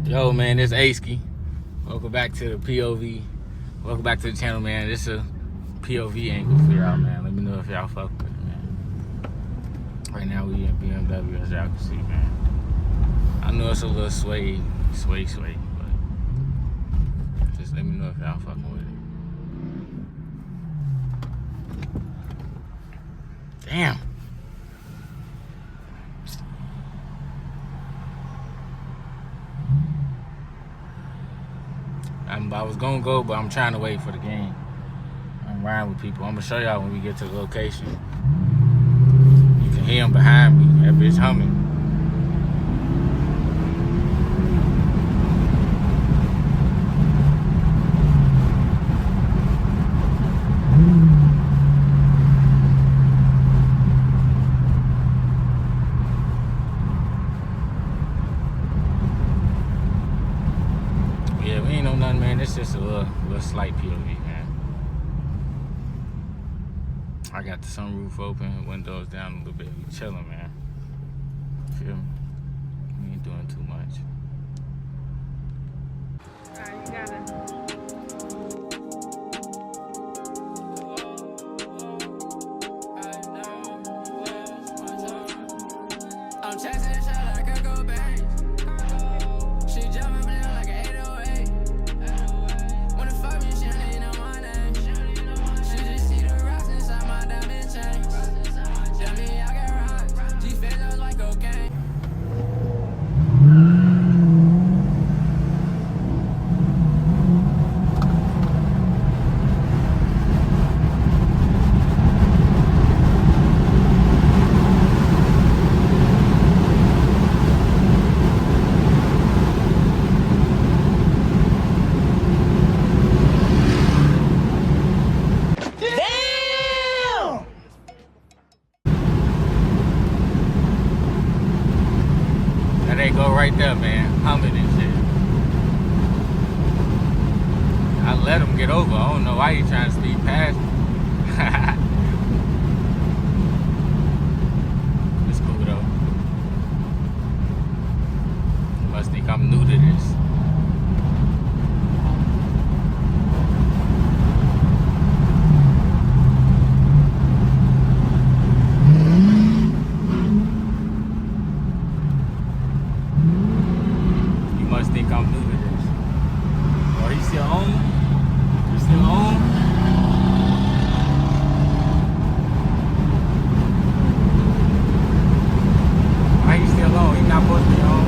Yo, man, this is ayeeskii. Welcome back to the POV. Welcome back to the channel, man. This is a POV angle for y'all, man. Let me know if y'all fuck with it, man. Right now we in BMW, as y'all can see, man. I know it's a little sway, but just let me know if y'all fucking with it. Damn. I was gonna go, but I'm trying to wait for the game. I'm riding with people. I'm gonna show y'all when we get to the location. You can hear them behind me. That bitch humming. Yeah, we ain't know nothing, man. It's just a little slight POV, man. I got the sunroof open, windows down a little bit. We chilling, man. Feel me? We ain't doing too much. Alright, you got it. I'm chasing the shot like I go bang. She jumping me like an 808. When the fuck me, she don't even know my name. She just see the rocks inside my diamond chain. Tell me I can rock. She feels like cocaine. They go right there, man, humming and shit. I let him get over. I don't know why he trying to speed past me. It's cool though. You must think I'm new to this. Must think I'm new to this. Oh, he still on? You still on? Why he still on? He not supposed to be on.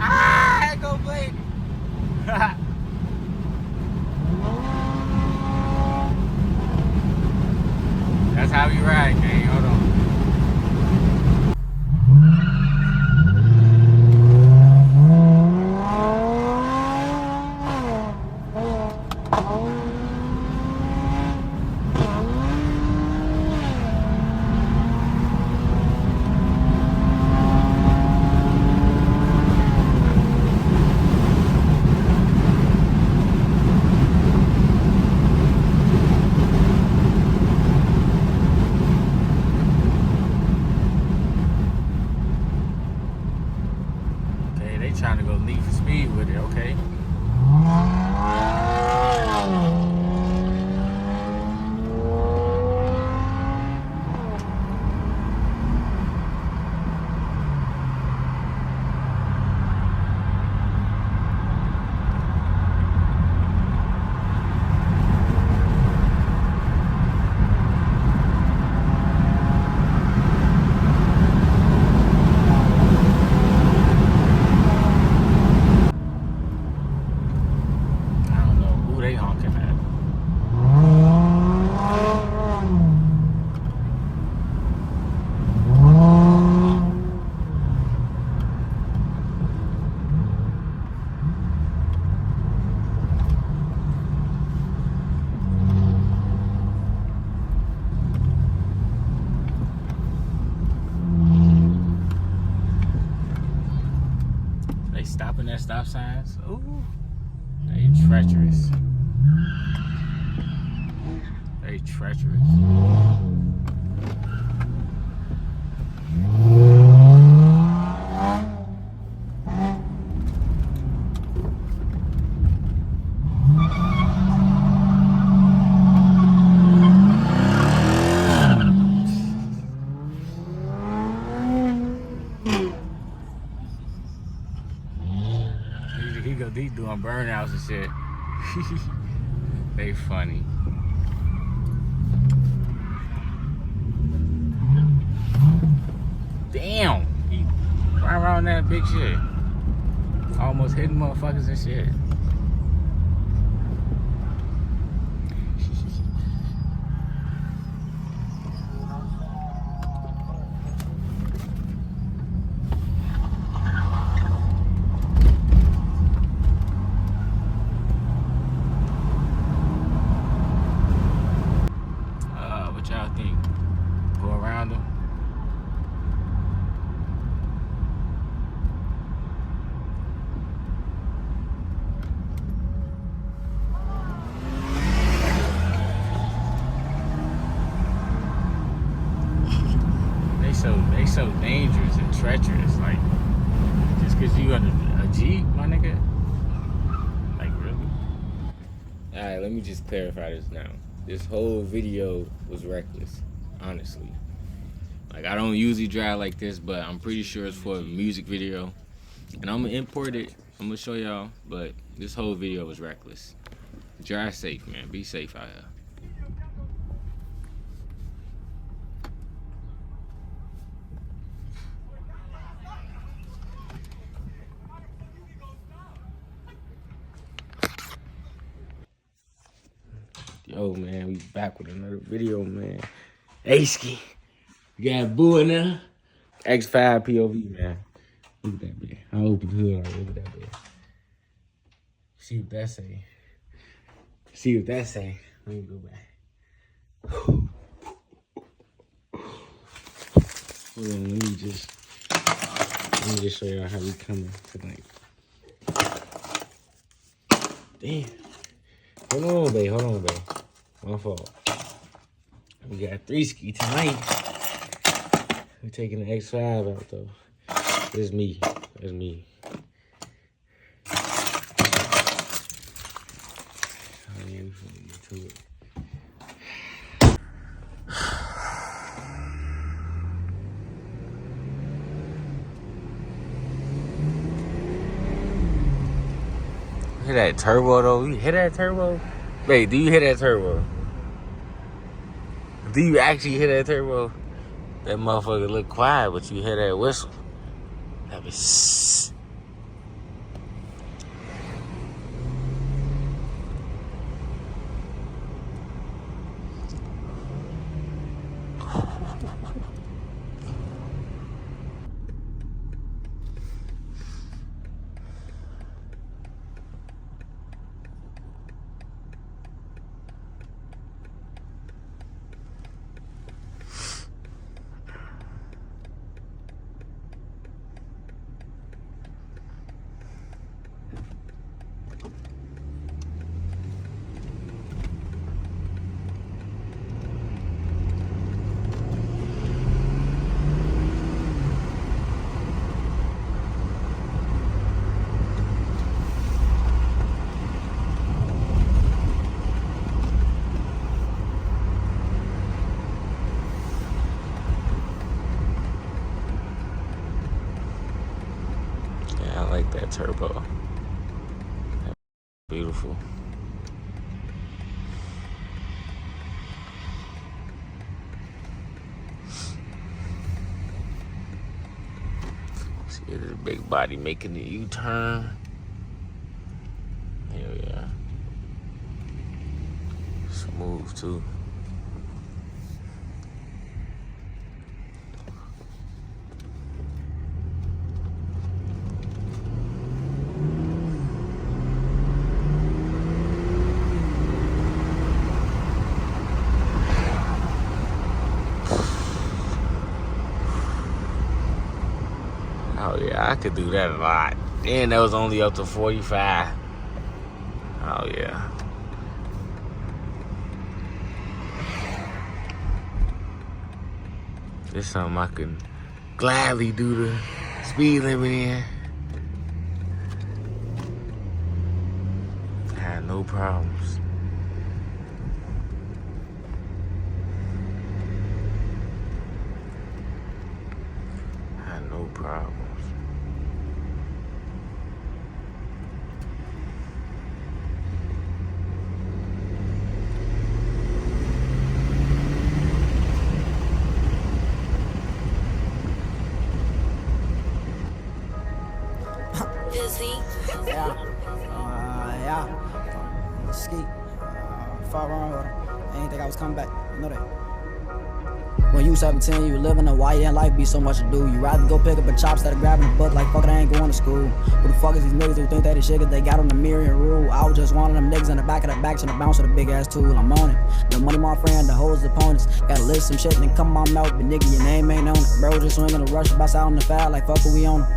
Ah, go Blake. That's how we ride, gang. Hold on. Trying to go Need for Speed with it, okay? They honking at. They stopping at stop signs. Ooh, they treacherous. They treacherous. they doing burnouts and shit. They funny. Damn, he right around that big shit. Almost hitting motherfuckers and shit. What y'all think? Go around them? They so dangerous and treacherous. Like, just cause you under a Jeep, my nigga. Like, really? All right, let me just clarify this now. This whole video was reckless, honestly. Like, I don't usually drive like this, but I'm pretty sure it's for a music video. And I'm gonna import it. I'm gonna show y'all, but this whole video was reckless. Drive safe, man. Be safe out here. Yo, man, we back with another video, man. Ayeeskii. We got Boo in there. X5 POV, man. Look at that bit. I open the hood already. Look at that bit. See what that say. See what that say. Let me go back. Hold on, let me just show y'all how we coming tonight. Damn. Hold on, babe. Hold on, babe. My fault. We got 3ski tonight. We're taking the X5 out, though. It's me. It's me. Oh, yeah, we finna get to it. Hear that turbo, though? You hear that turbo? Wait, do you hear that turbo? Do you actually hear that turbo? That motherfucker look quiet, but you hear that whistle. That be sss. I like that turbo. Beautiful. See, there's a big body making the U-turn. Hell yeah. Smooth too. Oh yeah, I could do that a lot. And that was only up to 45. Oh yeah. This is something I can gladly do the speed limit in. I had no problems. I had no problems. pussy. Yeah. Ski. Far wrong with her. I didn't think I was coming back. You know that. When you 17, you living a why in life be so much to do. You rather go pick up a chop instead of grabbing a book like fuck it, I ain't going to school. Who the fuck is these niggas who think that they shit 'cause they got on the mirror and rule? I was just one of them niggas in the back of the backs on the bounce with a big ass tool. I'm on it. The money my friend, the hoes opponents. Gotta list some shit and then come on out, but nigga your name ain't on it. Bro just swinging a rush bust out on the foul like fuck who we on 'em.